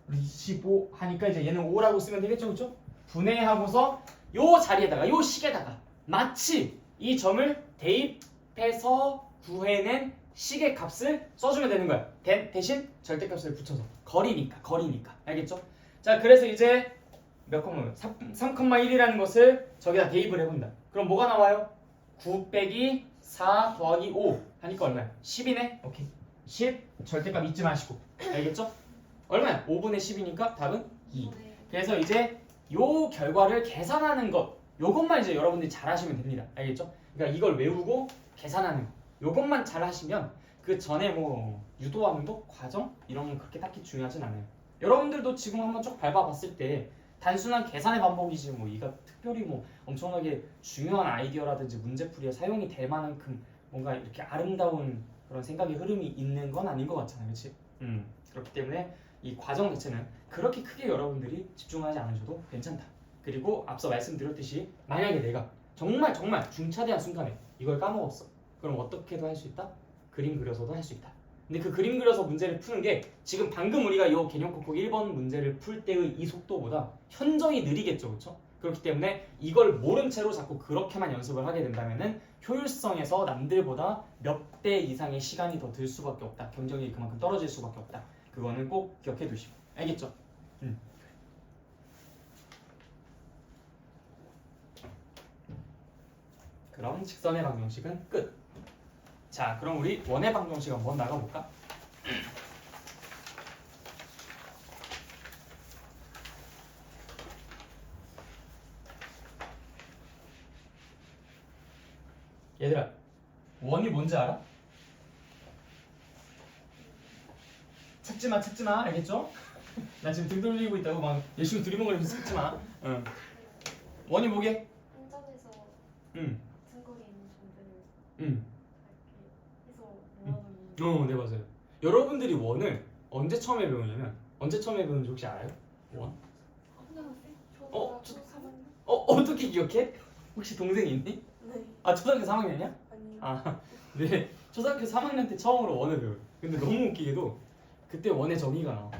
25 하니까 이제 얘는 5라고 쓰면 되겠죠, 그렇죠? 분해하고서 요 자리에다가 요 식에다가 마치 이 점을 대입해서 구해낸 식의 값을 써주면 되는 거야. 대신 절대값을 붙여서 거리니까 알겠죠? 자, 그래서 이제 몇 컴마요? 3,1이라는 것을 저기다 대입을 해본다. 그럼 뭐가 나와요? 9 빼기 4 더하기 5 하니까 얼마야? 10이네? 오케이. 10 절대값 잊지 마시고. 알겠죠? 얼마야? 5분의 10이니까 답은 2. 그래서 이제 요 결과를 계산하는 것 요것만 이제 여러분들이 잘 하시면 됩니다. 알겠죠? 그러니까 이걸 외우고 계산하는 거 요것만 잘 하시면 그 전에 뭐 유도하는 거 과정 이런 건 그렇게 딱히 중요하진 않아요. 여러분들도 지금 한번 쭉 밟아봤을 때 단순한 계산의 반복이지 뭐 이가 특별히 뭐 엄청나게 중요한 아이디어라든지 문제풀이에 사용이 될 만큼 뭔가 이렇게 아름다운 그런 생각의 흐름이 있는 건 아닌 것 같잖아요, 그렇지? 그렇기 때문에 이 과정 자체는 그렇게 크게 여러분들이 집중하지 않으셔도 괜찮다. 그리고 앞서 말씀드렸듯이 만약에 내가 정말 중차대한 순간에 이걸 까먹었어. 그럼 어떻게도 할 수 있다? 그림 그려서도 할 수 있다. 근데 그 그림 그려서 문제를 푸는 게 지금 방금 우리가 이 개념 콕콕 1번 문제를 풀 때의 이 속도보다 현저히 느리겠죠, 그렇죠? 그렇기 때문에 이걸 모른 채로 자꾸 그렇게만 연습을 하게 된다면은 효율성에서 남들보다 몇 배 이상의 시간이 더 들 수밖에 없다. 경쟁력이 그만큼 떨어질 수밖에 없다. 그거는 꼭 기억해 두시고, 알겠죠? 그럼 직선의 방정식은 끝. 자, 그럼 우리 원의 방정식 한번 나가볼까? 얘들아, 원이 뭔지 알아? 찾지 마, 알겠죠? 나 지금 등 돌리고 있다고 막 열심히 두리번거리면서 찾지 마. 응. 원이 뭐게? 한 점에서 응. 같은 거리 있는 점들을 응. 이렇게 해서 모아놓는. 네 맞아요. 여러분들이 원을 언제 처음에 배우는지 혹시 알아요? 원? 초등학생? 3학년? 어떻게 기억해? 혹시 동생 있니? 네. 아, 초등학교 3학년이야? 아니요. 아, 네. 초등학교 3학년 때 처음으로 원을 배워요. 근데 너무 웃기게도 그때 원의 정의가 나와.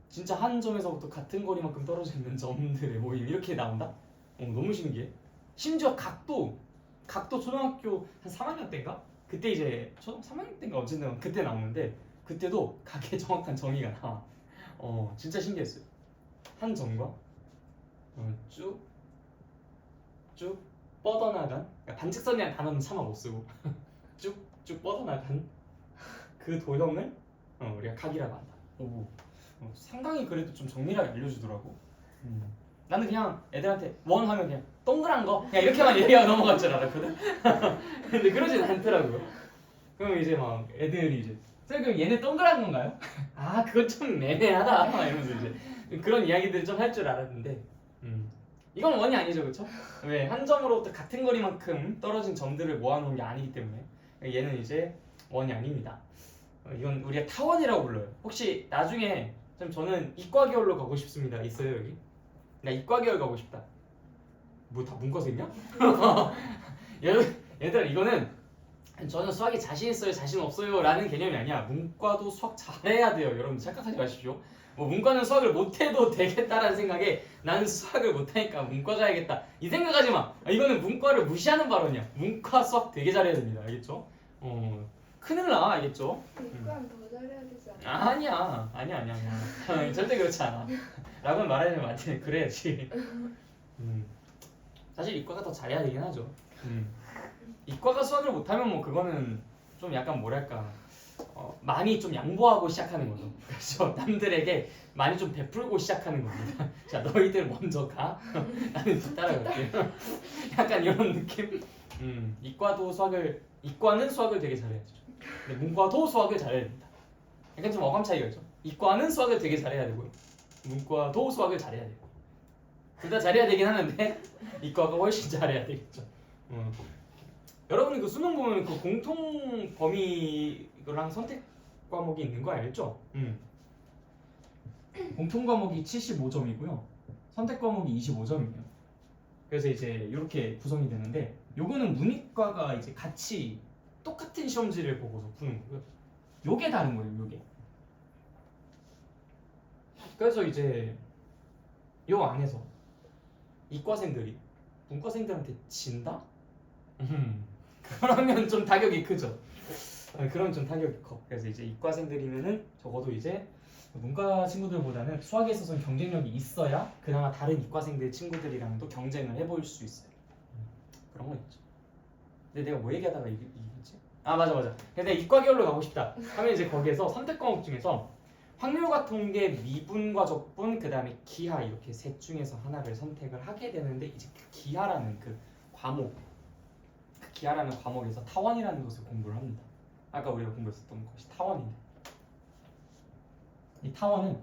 진짜 한 점에서부터 같은 거리만큼 떨어져 있는 점들의 모임 이렇게 나온다? 너무 신기해. 심지어 각도 초등학교 한 3학년 때인가? 그때 이제 3학년 때인가 어쨌든 그때 나오는데 그때도 각의 정확한 정의가 나와. 진짜 신기했어요. 한 점과 쭉 뻗어나간, 그러니까 반직선이라는 단어는 차마 못 쓰고 쭉 뻗어나간 그 도형을 우리가 각이라고 한다. 상당히 그래도 좀 정밀하게 알려주더라고. 나는 그냥 애들한테 원 하면 그냥 동그란 거 그냥 이렇게만 얘기하고 넘어갈 줄 알았거든. 근데 그러진 않더라고요. 그럼 이제 막 애들이 이제 선생님 얘네 동그란 건가요? 아, 그건 좀 애매하다 막 이러면서 이제 그런 이야기들을 좀 할 줄 알았는데 이건 원이 아니죠, 그렇죠? 왜? 한 점으로부터 같은 거리만큼 떨어진 점들을 모아놓은 게 아니기 때문에 얘는 이제 원이 아닙니다. 이건 우리가 타원이라고 불러요. 혹시 나중에 저는 이과 계열로 가고 싶습니다. 있어요 여기? 나 이과 계열 가고 싶다. 뭐 다 문과생이야? 얘들아 이거는 저는 수학에 자신 있어요, 자신 없어요 라는 개념이 아니야. 문과도 수학 잘해야 돼요. 여러분 착각하지 마십시오. 뭐 문과는 수학을 못해도 되겠다라는 생각에 나는 수학을 못하니까 문과 가야겠다 이 생각하지 마. 이거는 문과를 무시하는 발언이야. 문과 수학 되게 잘해야 됩니다. 알겠죠? 큰일 나, 알겠죠? 이과는 더 잘해야 되지 않아? 아니야. 절대 그렇지 않아. 라고는 말하지 마. 그래야지. 사실 이과가 더 잘해야 되긴 하죠. 이과가 수학을 못하면 뭐 그거는 좀 약간 뭐랄까 많이 좀 양보하고 시작하는 거죠. 그렇죠? 남들에게 많이 좀 베풀고 시작하는 겁니다. 자, 너희들 먼저 가. 나는 뒤따라갈게. 약간 이런 느낌. 이과는 수학을 되게 잘해야죠. 근데 문과도 수학을 잘해야 됩니다. 약간 좀 어감 차이가 있죠. 이과는 수학을 되게 잘해야 되고요. 문과도 수학을 잘해야 되고. 둘 다 잘해야 되긴 하는데 이과가 훨씬 잘해야 되겠죠. 여러분이 그 수능 보면 그 공통 범위랑 선택 과목이 있는 거 알죠? 공통 과목이 75점이고요. 선택 과목이 25점이에요. 그래서 이제 이렇게 구성이 되는데 요거는 문이과가 이제 같이 똑같은 시험지를 보고서 푸는 거고요. 요게 다른 거예요, 요게. 그래서 이제 요 안에서 이과생들이 문과생들한테 진다? 그러면 좀 타격이 크죠. 그럼 좀 타격이 커. 그래서 이제 이과생들이면은 적어도 이제 문과 친구들보다는 수학에 있어서는 경쟁력이 있어야 그나마 다른 이과생들 친구들이랑도 경쟁을 해볼 수 있어요. 그런 거 있죠. 근데 내가 뭐 얘기하다가 이거지? 아, 맞아. 근데 내가 이과 계열로 가고 싶다 하면 이제 거기에서 선택 과목 중에서 확률과 통계, 미분과 적분, 그 다음에 기하 이렇게 셋 중에서 하나를 선택을 하게 되는데 이제 그 기하라는 그 기하라는 과목에서 타원이라는 것을 공부를 합니다. 아까 우리가 공부했었던 것이 타원인데 이 타원은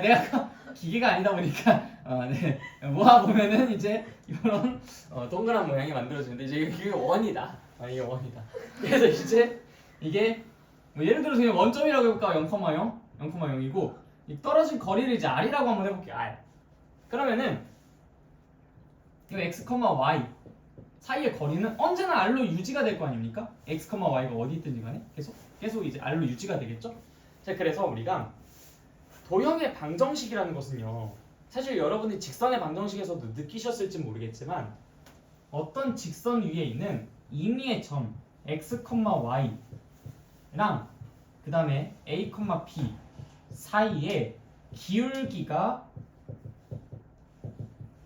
내가 아까 기계가 아니다 보니까 네. 모아 보면은 이제 이런 동그란 모양이 만들어지는데 이제 이게 원이다. 이게 원이다. 그래서 이제 이게 뭐 예를 들어서 그냥 원점이라고 해볼까 0,0 0,0이고 이 떨어진 거리를 이제 r이라고 한번 해볼게요. r. 그러면은 이 x, y 사이의 거리는 언제나 r로 유지가 될 거 아닙니까? x, y가 어디 있든지 간에 계속 이제 r로 유지가 되겠죠? 자, 그래서 우리가 도형의 방정식이라는 것은요. 사실 여러분이 직선의 방정식에서도 느끼셨을지 모르겠지만 어떤 직선 위에 있는 임의의 점 x, y랑 그 다음에 a, b 사이에 기울기가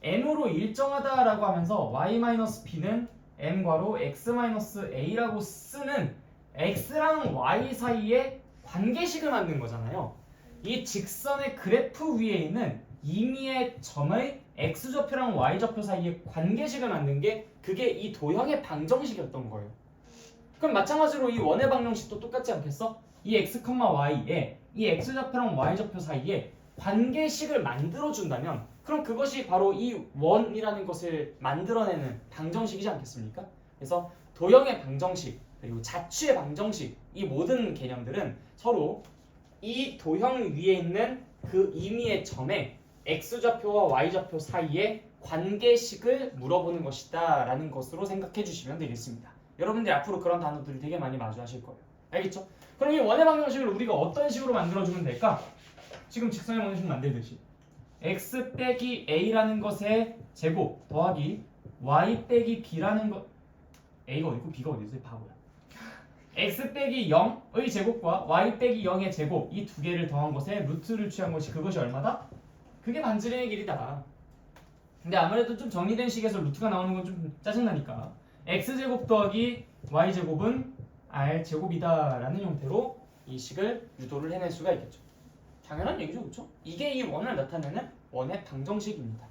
m으로 일정하다라고 하면서 y-b는 m괄호 x-a라고 쓰는 x랑 y 사이에 관계식을 만든 거잖아요. 이 직선의 그래프 위에 있는 임의의 점의 x좌표랑 y좌표 사이에 관계식을 만든 게 그게 이 도형의 방정식이었던 거예요. 그럼 마찬가지로 이 원의 방정식도 똑같지 않겠어? 이 x, y에 이 x좌표랑 y좌표 사이에 관계식을 만들어준다면 그럼 그것이 바로 이 원이라는 것을 만들어내는 방정식이지 않겠습니까? 그래서 도형의 방정식 그리고 자취의 방정식 이 모든 개념들은 서로 이 도형 위에 있는 그 임의의 점에 x좌표와 y좌표 사이에 관계식을 물어보는 것이다 라는 것으로 생각해 주시면 되겠습니다. 여러분들이 앞으로 그런 단어들을 되게 많이 마주하실 거예요. 알겠죠? 그럼 이 원의 방정식을 우리가 어떤 식으로 만들어주면 될까? 지금 직선의 방정식 만들듯이 x 빼기 a라는 것의 제곱 더하기 y 빼기 b라는 것 a가 어디고 b가 어디 있어요? 바보야. x 빼기 0의 제곱과 y 빼기 0의 제곱 이 두 개를 더한 것에 루트를 취한 것이 그것이 얼마다? 그게 반지름의 길이다. 근데 아무래도 좀 정리된 식에서 루트가 나오는 건 좀 짜증나니까 x제곱 더하기 y제곱은 r제곱이다 라는 형태로 이 식을 유도를 해낼 수가 있겠죠. 당연한 얘기죠, 그렇죠? 이게 이 원을 나타내는 원의 방정식입니다.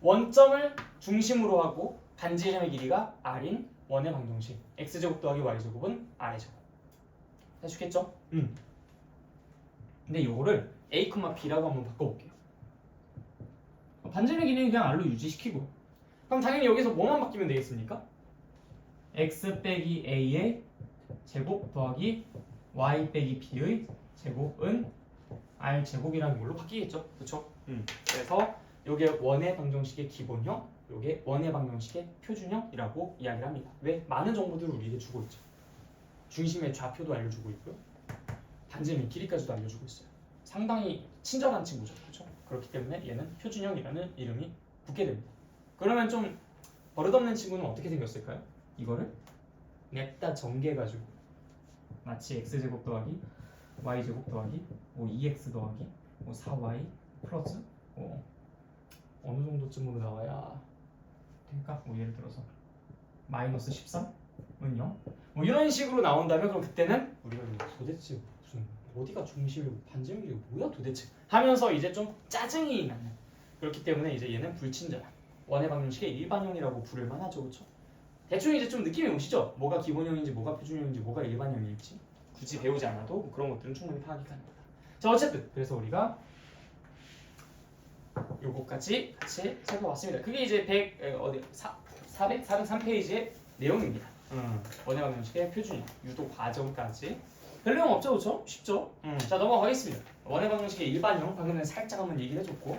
원점을 중심으로 하고 반지름의 길이가 r인 원의 방정식 x제곱 더하기 y제곱은 r의 제곱. 아시겠죠? 근데 이거를 a, b라고 한번 바꿔볼게요. 반지름의 길이는 그냥 r로 유지시키고 그럼 당연히 여기서 뭐만 바뀌면 되겠습니까? x 빼기 a의 제곱 더하기 y 빼기 b의 제곱은 r제곱이라는 걸로 바뀌겠죠. 그렇죠? 그래서 이게 원의 방정식의 기본형 요게 원의 방정식의 표준형이라고 이야기를 합니다. 왜? 많은 정보들을 우리에게 주고 있죠. 중심의 좌표도 알려주고 있고요. 반지름의 길이까지도 알려주고 있어요. 상당히 친절한 친구죠. 그렇죠? 그렇기 때문에 얘는 표준형이라는 이름이 붙게 됩니다. 그러면 좀 버릇없는 친구는 어떻게 생겼을까요? 이거를 냅다 전개해가지고 마치 x제곱 더하기 y제곱 더하기 2x 더하기 4y 플러스 어느 정도쯤으로 나와야 될까? 예를 들어서 마이너스 13은 0 이런 식으로 나온다면 그럼 그때는 우리가 도대체 무슨 어디가 중심이고 반지름이고 뭐야 도대체 하면서 이제 좀 짜증이 나는 그렇기 때문에 이제 얘는 불친절한 원의 방정식의 일반형이라고 부를 만하죠. 그렇죠? 대충 이제 좀 느낌이 오시죠? 뭐가 기본형인지 뭐가 표준형인지 뭐가 일반형일지 굳이 배우지 않아도 그런 것들은 충분히 파악이 가능합니다. 자 어쨌든 그래서 우리가 요거까지 같이 살펴봤습니다. 그게 이제 403페이지의 내용입니다. 원의 방정식의 표준형, 유도 과정까지 별 내용 없죠, 그렇죠? 쉽죠? 자 넘어가겠습니다. 원의 방정식의 일반형 방금 전에 살짝 한번 얘기를 해줬고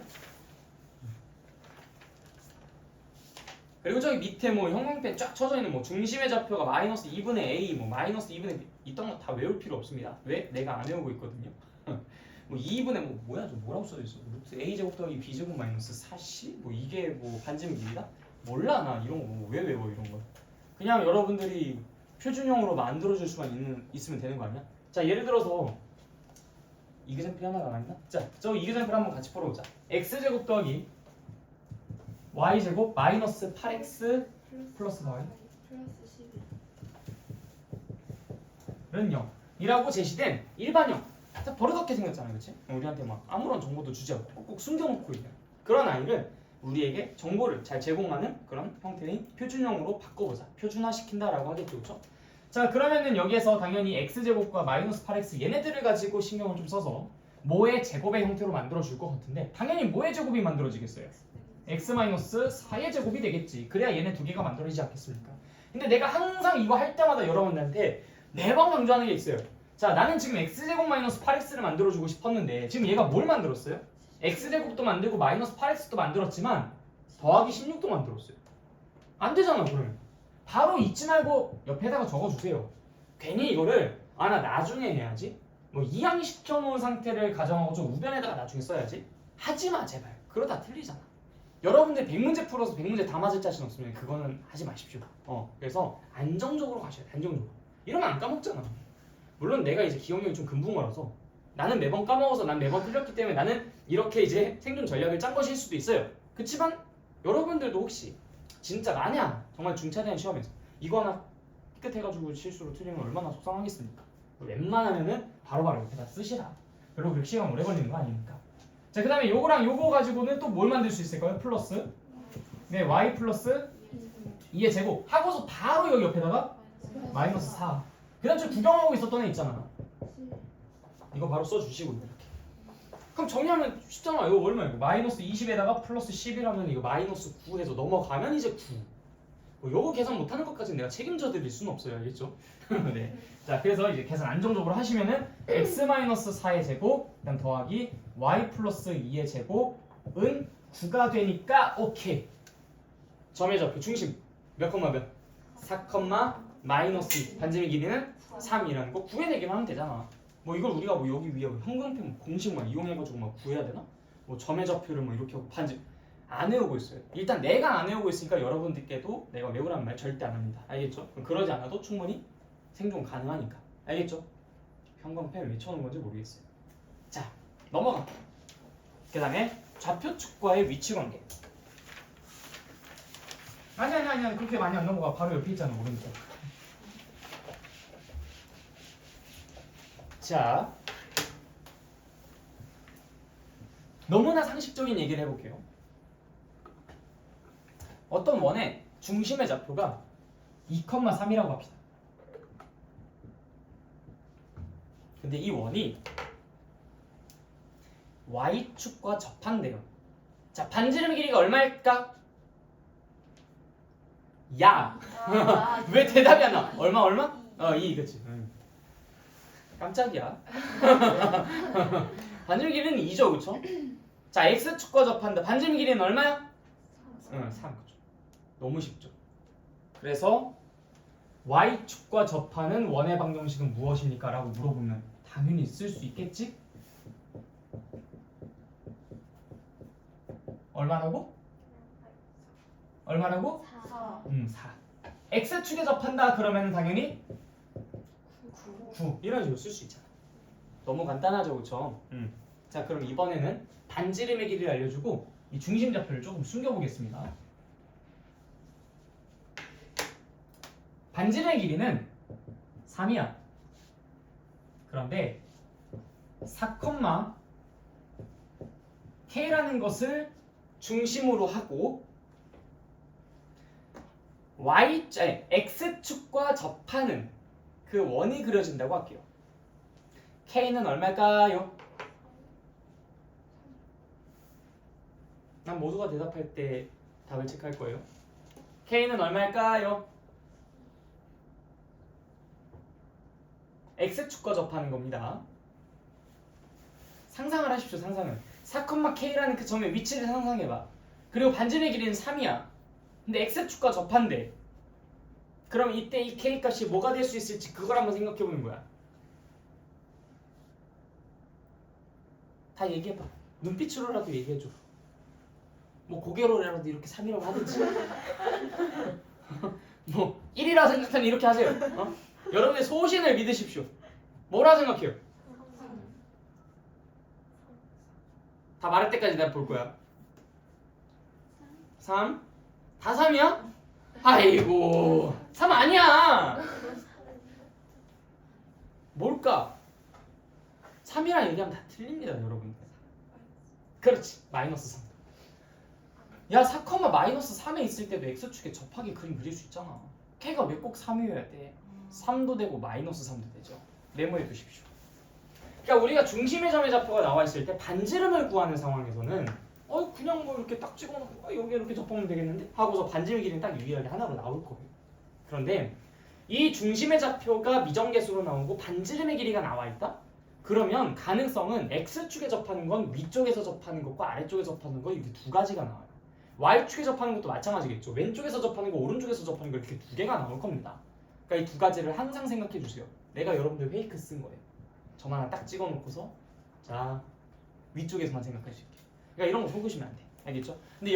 그리고 저기 밑에 뭐 형광펜 쫙 쳐져 있는 뭐 중심의 좌표가 마이너스 2분의 a, 뭐 마이너스 2분의 b 있던 거 다 외울 필요 없습니다. 왜? 내가 안 외우고 있거든요. 뭐 2분의 뭐야 좀 뭐라고 써져 있어? 루트 a 제곱 더하기 b 제곱 마이너스 4c 뭐 이게 뭐 반지름 길이다? 몰라 나 이런 거 왜 외워 이런 거? 그냥 여러분들이 표준형으로 만들어줄 수만 있으면 되는 거 아니야? 자 예를 들어서 이그젠플이 하나 남아있나? 자 저 이그젠플 한번 같이 풀어보자. x 제곱 더하기 y 제곱 마이너스 8x 플러스 y 플러스 는 0이라고 제시된 일반형 버릇없게 생겼잖아요. 그치? 우리한테 막 아무런 정보도 주지 않고 꼭 숨겨놓고 있는 그런 아이를 우리에게 정보를 잘 제공하는 그런 형태의 표준형으로 바꿔보자. 표준화시킨다라고 하겠죠. 그쵸? 자 그러면은 여기에서 당연히 x제곱과 마이너스 8x 얘네들을 가지고 신경을 좀 써서 뭐의 제곱의 형태로 만들어줄 것 같은데 당연히 뭐의 제곱이 만들어지겠어요? x-4의 제곱이 되겠지. 그래야 얘네 두 개가 만들어지지 않겠습니까? 근데 내가 항상 이거 할 때마다 여러분들한테 매번 강조하는 게 있어요. 자 나는 지금 x제곱 마이너스 8x를 만들어주고 싶었는데 지금 얘가 뭘 만들었어요? x제곱도 만들고 마이너스 8x도 만들었지만 더하기 16도 만들었어요. 안 되잖아 그러면. 바로 잊지 말고 옆에다가 적어주세요. 괜히 이거를 나 나중에 해야지 뭐 이항시켜 놓은 상태를 가정하고 좀 우변에다가 나중에 써야지 하지마 제발. 그러다 틀리잖아. 여러분들 100문제 풀어서 100문제 다 맞을 자신 없으면 그거는 하지 마십시오. 그래서 안정적으로 가셔야 돼. 안정적으로. 이러면 안 까먹잖아. 물론 내가 이제 기억력이 좀 금붕어라서 나는 매번 까먹어서 난 매번 틀렸기 때문에 나는 이렇게 이제 생존 전략을 짠 것일 수도 있어요. 그치만 여러분들도 혹시 진짜 만에 하나 정말 중차대한 시험에서 이거 하나 삐끗해가지고 실수로 틀리면 얼마나 속상하겠습니까? 웬만하면은 바로바로 옆에다 쓰시라. 그리고 그렇게 시간 오래 걸리는 거 아닙니까? 자 그 다음에 요거랑 요거 가지고는 또 뭘 만들 수 있을까요? 플러스 네 y 플러스 2의 제곱 하고서 바로 여기 옆에다가 마이너스 4 그 다음 저 구경하고 있었던 애 있잖아. 이거 바로 써주시고 이렇게. 그럼 정리하면 쉽잖아. 이거 얼마야? 마이너스 20에다가 플러스 11하면 이거 마이너스 9 해서 넘어가면 이제 9. 뭐 요거 계산 못하는 것까지는 내가 책임져 드릴 수는 없어요. 알겠죠? 네. 자 그래서 이제 계산 안정적으로 하시면은 x-4의 제곱 그다음 더하기 y 플러스 2의 제곱은 9가 되니까 오케이. 점의 좌표 중심 몇 컴마 몇? 4, 마이너스 2 반지름의 길이는 3이라는 거 구해내기만 하면 되잖아. 뭐 이걸 우리가 뭐 여기 위에 형광펜 공식만 이용해가지고 막 구해야 되나? 뭐 점의 좌표를 뭐 이렇게 하고 반지 안 외우고 있어요. 일단 내가 안 외우고 있으니까 여러분들께도 내가 외우라는 말 절대 안 합니다. 알겠죠? 그럼 그러지 않아도 충분히 생존 가능하니까. 알겠죠? 형광펜을 왜 쳐놓은 건지 모르겠어요. 자 넘어가. 그 다음에 좌표축과의 위치관계. 아니 그렇게 많이 안 넘어가. 바로 옆에 있잖아 오른쪽. 자 너무나 상식적인 얘기를 해볼게요. 어떤 원의 중심의 좌표가 2,3이라고 합시다. 근데 이 원이 y축과 접한대요. 자 반지름 길이가 얼마일까? 야! 왜 대답이 안 나와? 얼마? 2 그치. 깜짝이야. 반지름 길이는 2죠 그쵸? 자 x축과 접한다. 반지름 길이는 얼마야? 3 그쵸. 너무 쉽죠. 그래서 y축과 접하는 원의 방정식은 무엇입니까? 라고 물어보면 당연히 쓸 수 있겠지? 얼마라고? 얼마라고? 4 4. x축에 접한다 그러면 당연히 9. 이런 식으로 쓸 수 있잖아. 너무 간단하죠, 그렇죠? 자, 그럼 이번에는 반지름의 길이를 알려주고 이 중심좌표를 조금 숨겨보겠습니다. 반지름의 길이는 3이야. 그런데 4,K라는 것을 중심으로 하고 x축과 접하는 그 원이 그려진다고 할게요. K는 얼마일까요? 난 모두가 대답할 때 답을 체크할 거예요. K는 얼마일까요? X축과 접하는 겁니다. 상상을 하십시오. 상상을. 4,K라는 그 점의 위치를 상상해봐. 그리고 반지름의 길이는 3이야. 근데 X축과 접한대. 그럼 이때 이 K 값이 뭐가 될 수 있을지 그걸 한번 생각해보는 거야. 다 얘기해봐. 눈빛으로라도 얘기해줘. 뭐 고개로라도 이렇게 3이라고 하든지 뭐 1이라 생각하면 이렇게 하세요. 여러분의 소신을 믿으십시오. 뭐라 생각해요? 다 말할 때까지 내가 볼 거야. 3? 다 3이야? 아이고 3 아니야. 뭘까? 3이랑 얘기하면 다 틀립니다, 여러분. 그렇지, 마이너스 3. 야, 4, 마이너스 3에 있을 때도 x축에 접하게 그림 그릴 수 있잖아. k가 왜 꼭 3이어야 돼? 3도 되고 마이너스 3도 되죠. 메모해 두십시오. 그러니까 우리가 중심의 점의 좌표가 나와 있을 때 반지름을 구하는 상황에서는 그냥 뭐 이렇게 딱 찍어놓고 여기 이렇게 접하면 되겠는데? 하고서 반지름 길이는 딱 유일하게 하나로 나올 거예요. 그런데 이 중심의 좌표가 미정계수로 나오고 반지름의 길이가 나와 있다? 그러면 가능성은 x축에 접하는 건 위쪽에서 접하는 것과 아래쪽에 접하는 거 이렇게 두 가지가 나와요. y축에 접하는 것도 마찬가지겠죠. 왼쪽에서 접하는 거, 오른쪽에서 접하는 거 이렇게 두 개가 나올 겁니다. 그러니까 이 두 가지를 항상 생각해 주세요. 내가 여러분들 페이크 쓴 거예요. 점 하나 딱 찍어 놓고서 자, 위쪽에서만 생각할 수 있게. 그러니까 이런 거 속으시면 안 돼. 알겠죠? 근데